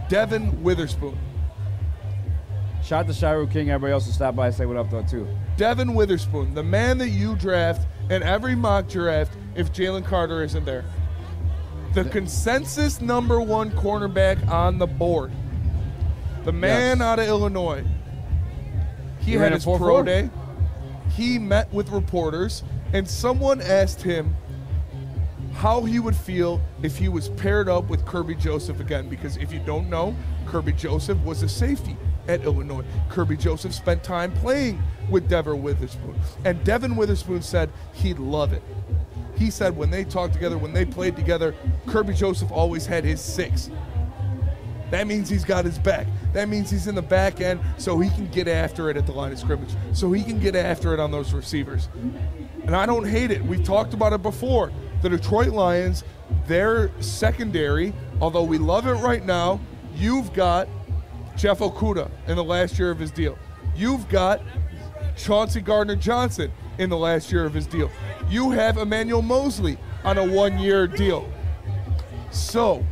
Devon Witherspoon. Shout out to Shiru King. Everybody else will stop by and say what up, though, too. Devon Witherspoon, the man that you draft in every mock draft if Jalen Carter isn't there. The consensus number 1 cornerback on the board. The man out of Illinois. He had his pro day. He met with reporters, and someone asked him how he would feel if he was paired up with Kirby Joseph again. Because if you don't know, Kirby Joseph was a safety at Illinois. Kirby Joseph spent time playing with Devon Witherspoon. And Devon Witherspoon said he'd love it. He said when they talked together, when they played together, Kirby Joseph always had his 6. That means he's got his back. That means he's in the back end so he can get after it at the line of scrimmage, so he can get after it on those receivers. And I don't hate it. We've talked about it before. The Detroit Lions, their secondary, although we love it right now, you've got Jeff Okudah in the last year of his deal. You've got Chauncey Gardner-Johnson in the last year of his deal. You have Emmanuel Mosley on a 1-year deal. So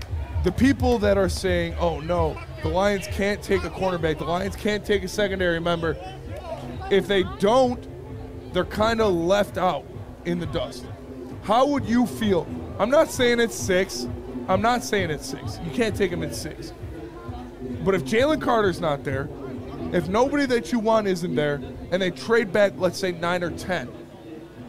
the people that are saying, oh no, the Lions can't take a cornerback, the Lions can't take a secondary member, if they don't, they're kind of left out in the dust. How would you feel? I'm not saying it's 6. I'm not saying it's 6. You can't take him at 6. But if Jalen Carter's not there, if nobody that you want isn't there, and they trade back, let's say 9 or 10,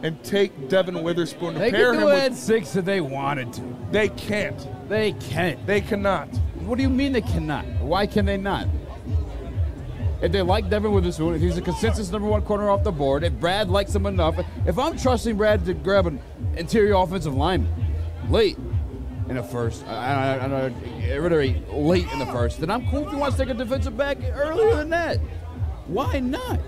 and take Devon Witherspoon to pair him with... They could do it at 6 if they wanted to. They can't. They can't. They cannot. What do you mean they cannot? Why can they not? If they like Devon Witherspoon, if he's a consensus number 1 corner off the board, if Brad likes him enough, if I'm trusting Brad to grab an interior offensive lineman late in the first, I reiterate, late in the first, then I'm cool if he wants to take a defensive back earlier than that. Why not?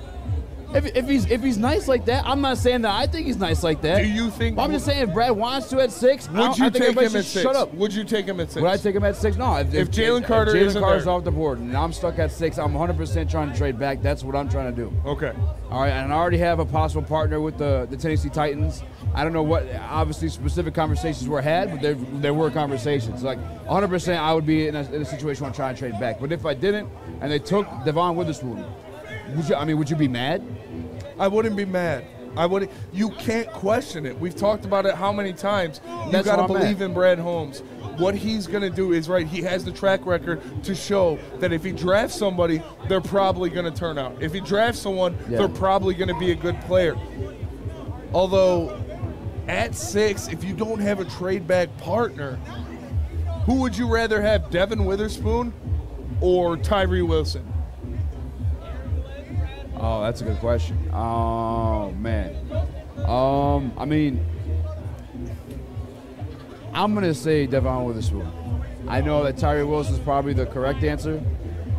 If he's nice like that, I'm not saying that I think he's nice like that. Do you think? I'm just saying if Brad wants to at 6, Would you take him at 6? Shut up. Would you take him at 6? Would I take him at 6? No. If Jalen Carter Carter's off the board and I'm stuck at 6, I'm 100% trying to trade back. That's what I'm trying to do. Okay. All right, and I already have a possible partner with the Tennessee Titans. I don't know what, obviously, specific conversations were had, but there were conversations. Like, 100% I would be in a situation where I'm trying to trade back. But if I didn't, and they took Devon Witherspoon, would you be mad? I wouldn't be mad. I wouldn't. You can't question it. We've talked about it how many times. You got to believe in Brad Holmes. What he's going to do is right. He has the track record to show that if he drafts somebody, they're probably going to turn out. If he drafts someone, they're probably going to be a good player. Although, at 6, if you don't have a trade back partner, who would you rather have, Devon Witherspoon or Tyree Wilson? Oh, that's a good question. Oh, man. I mean, I'm going to say Devon Witherspoon. I know that Tyree Wilson is probably the correct answer.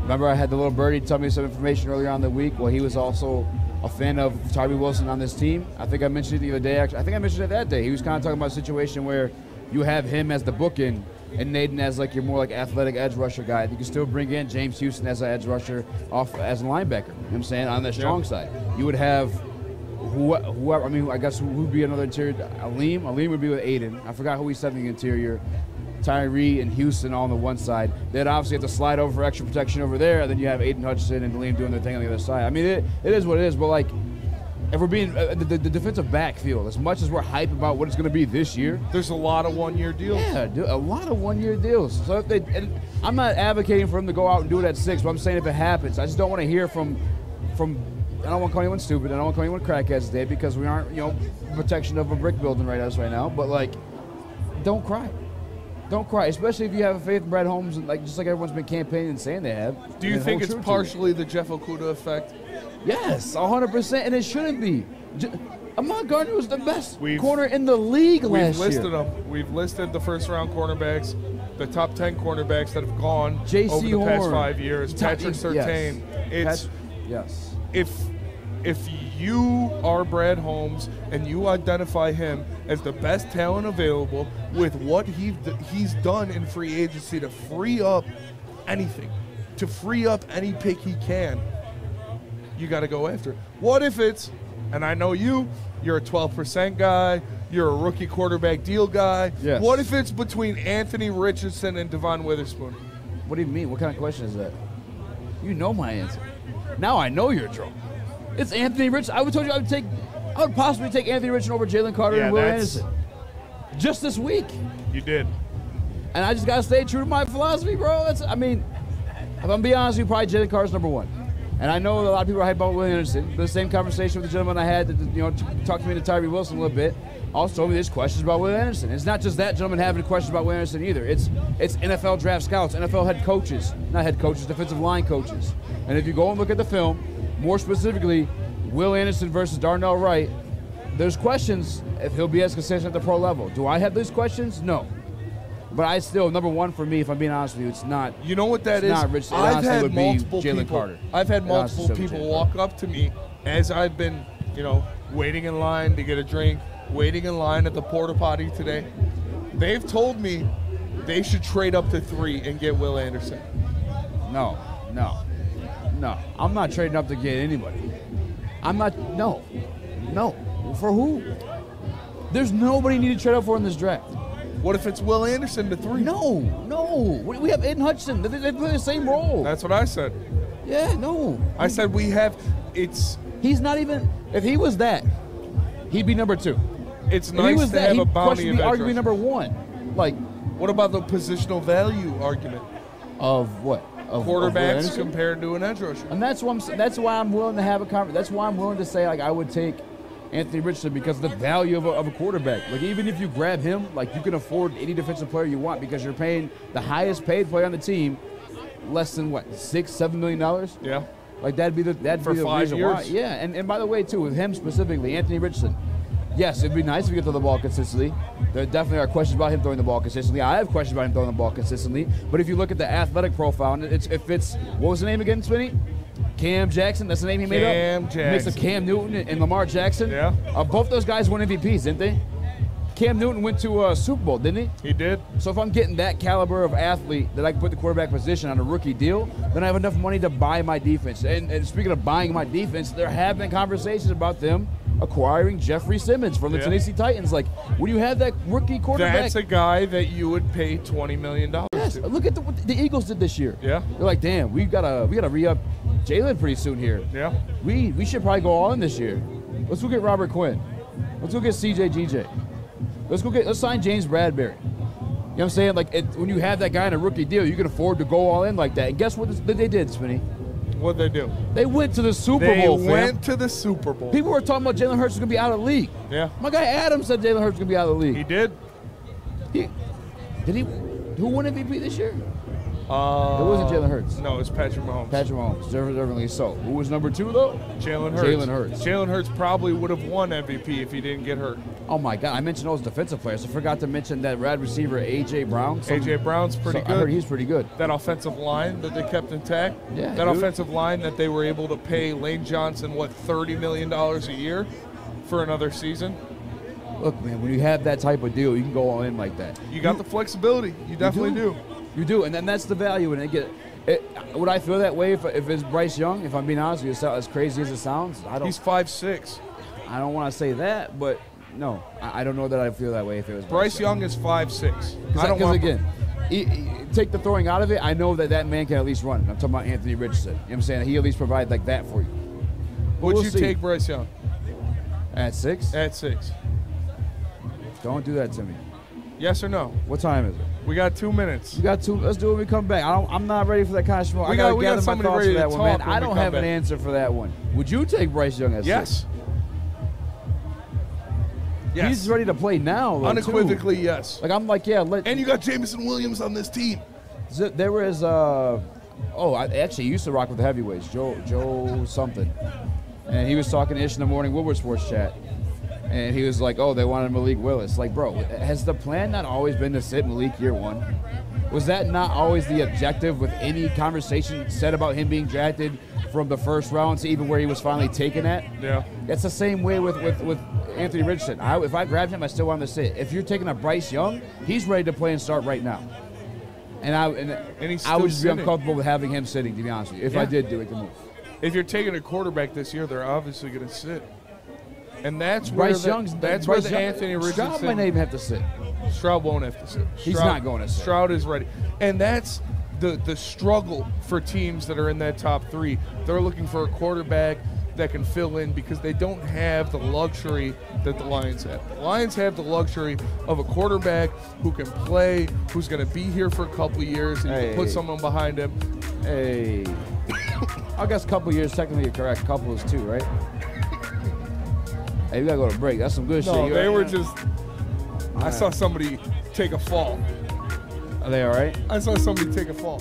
Remember, I had the little birdie tell me some information earlier on in the week. Well, he was also a fan of Tyree Wilson on this team. I think I mentioned it the other day. Actually, I think I mentioned it that day. He was kind of talking about a situation where you have him as the bookend and Naden as like your more like athletic edge rusher guy. You can still bring in James Houston as an edge rusher off as a linebacker. You know what I'm saying? On the strong side. You would have whoever, I mean, I guess who would be another interior? Aleem? Aleem would be with Aiden. I forgot who he said in the interior. Tyree and Houston on the one side. They'd obviously have to slide over for extra protection over there, and then you have Aiden Hutchinson and Aleem doing their thing on the other side. I mean, it is what it is, but like, if we're being the defensive backfield, as much as we're hyped about what it's going to be this year, there's a lot of one-year deals. Yeah, a lot of one-year deals. So if they, and I'm not advocating for them to go out and do it at 6, but I'm saying if it happens, I just don't want to hear from. I don't want to call anyone stupid. I don't want to call anyone crackheads today because we aren't, protection of a brick building right now. But like, don't cry. Don't cry, especially if you have faith in Brad Holmes, and just like everyone's been campaigning and saying they have. Do you think it's partially the Jeff Okudah effect? Yes, 100%, and it shouldn't be. Ahmad Gardner was the best corner in the league last year. We've listed them. We've listed the first-round cornerbacks, the top 10 cornerbacks that have gone over the past 5 years. Patrick Surtain. Yes. If you are Brad Holmes and you identify him as the best talent available with what he's done in free agency to free up anything, to free up any pick he can, you got to go after it. What if it's, and I know you're a 12% guy, you're a rookie quarterback deal guy. Yes. What if it's between Anthony Richardson and Devon Witherspoon? What do you mean? What kind of question is that? You know my answer. Now I know you're drunk. It's Anthony Richardson. I would told you I would possibly take Anthony Richardson over Jalen Carter and Will Anderson. Just this week. You did. And I just gotta stay true to my philosophy, bro. If I'm being honest with you, probably Jalen Carter's number one. And I know a lot of people are hyped about Will Anderson. The same conversation with the gentleman I had that talked to me to Tyree Wilson a little bit. Also told me there's questions about Will Anderson. It's not just that gentleman having questions about Will Anderson either. It's NFL draft scouts, NFL head coaches, not head coaches, defensive line coaches. And if you go and look at the film, more specifically, Will Anderson versus Darnell Wright, there's questions if he'll be as consistent at the pro level. Do I have those questions? No. But I still, number one for me, if I'm being honest with you, it's not. You know what that is? I've had multiple people. I've had multiple people walk up to me as I've been, waiting in line to get a drink, waiting in line at the porta potty today. They've told me they should trade up to 3 and get Will Anderson. No. I'm not trading up to get anybody. No. For who? There's nobody you need to trade up for in this draft. What if it's Will Anderson to 3? No. We have Aiden Hutchinson. They play the same role. That's what I said. Yeah, no. I said He's not even. If he was that, he'd be number 2. It's nice to have a bounty of edge rusher. Arguably number 1. Like, what about the positional value argument? Of what? Of quarterbacks compared to an edge rusher. And that's why I'm willing to have a conversation. That's why I'm willing to say, like, I would take Anthony Richardson because of the value of a quarterback. Like, even if you grab him, like, you can afford any defensive player you want because you're paying the highest paid player on the team less than what, $6-7 million? Yeah. Like, that'd be the 5 reason years. why. Yeah, and by the way, too, with him specifically, Anthony Richardson, yes, it'd be nice if he could throw the ball consistently. There definitely are questions about him throwing the ball consistently. I have questions about him throwing the ball consistently. But if you look at the athletic profile, and if it's what was the name again, Smitty? Cam Jackson. That's the name he made up. Cam Jackson. Mix of Cam Newton and Lamar Jackson. Yeah. Both those guys won MVPs, didn't they? Cam Newton went to a Super Bowl, didn't he? He did. So if I'm getting that caliber of athlete that I can put the quarterback position on a rookie deal, then I have enough money to buy my defense. And speaking of buying my defense, there have been conversations about them acquiring Jeffrey Simmons from the Tennessee Titans. Like, when you have that rookie quarterback, that's a guy that you would pay $20 million yes, to. Look at what the Eagles did this year. Yeah. They're like, damn, we gotta re-up Jalen pretty soon here. Yeah. We should probably go all in this year. Let's go get Robert Quinn. Let's go get CJ let's sign James Bradbury. You know what I'm saying? Like, when you have that guy in a rookie deal, you can afford to go all in like that. And guess what they did, Smitty? What'd they do? They went to the Super Bowl, fam. They went to the Super Bowl. People were talking about Jalen Hurts was going to be out of the league. Yeah. My guy Adam said Jalen Hurts was going to be out of the league. He did. Did he? Who won MVP this year? It wasn't Jalen Hurts. No, it was Patrick Mahomes. Deservedly so. Who was number 2, though? Jalen Hurts. Jalen Hurts probably would have won MVP if he didn't get hurt. Oh, my God. I mentioned those defensive players. I forgot to mention that wide receiver, A.J. Brown. A.J. Brown's pretty good. I heard he's pretty good. That offensive line that they kept intact. Yeah, that offensive line that they were able to pay Lane Johnson, $30 million a year for another season. Look, man, when you have that type of deal, you can go all in like that. You got the flexibility. You definitely do. You do, and then that's the value in it. Would I feel that way if it's Bryce Young? If I'm being honest with you, as crazy as it sounds, I don't. He's 5'6". I don't want to say that, but no, I don't know that I feel that way if it was Bryce Young is 5'6". Because again, take the throwing out of it. I know that man can at least run. I'm talking about Anthony Richardson. You know what I'm saying? He at least provides like that for you. Would you take Bryce Young? At 6? At 6. Don't do that to me. Yes or no? What time is it? We got 2 minutes. We got 2. Let's do it when we come back. I'm not ready for that kind of smoke. I got to gather my thoughts for that one, man. I don't have an answer for that one. Would you take Bryce Young at 6? Yes. Yes. He's ready to play now. Though, unequivocally, yes. Like, I'm like, yeah. And you got Jameson Williams on this team. There was, I actually used to rock with the heavyweights, Joe something. And he was talking to Ish in the morning Woodward Sports Chat. And he was like, oh, they wanted Malik Willis. Like, bro, has the plan not always been to sit Malik year 1? Was that not always the objective with any conversation said about him being drafted from the first round to even where he was finally taken at? Yeah. It's the same way with Anthony Richardson. If I grabbed him, I still want him to sit. If you're taking a Bryce Young, he's ready to play and start right now. And I would just be uncomfortable with having him sitting, to be honest with you, if I did do it to move. If you're taking a quarterback this year, they're obviously going to sit. And that's Bryce where Young's Anthony Richardson. Stroud might not even have to sit. Stroud won't have to sit. He's not going to sit. Stroud is ready. And that's the struggle for teams that are in that top 3. They're looking for a quarterback that can fill in because they don't have the luxury that the Lions have. The Lions have the luxury of a quarterback who can play, who's going to be here for a couple of years, and you can put someone behind him. Hey. I guess a couple years, technically you're correct. Couple is 2, right? Hey, we got to go to break. That's some good shit. No, they were just – I saw somebody take a fall. Are they all right? I saw somebody take a fall.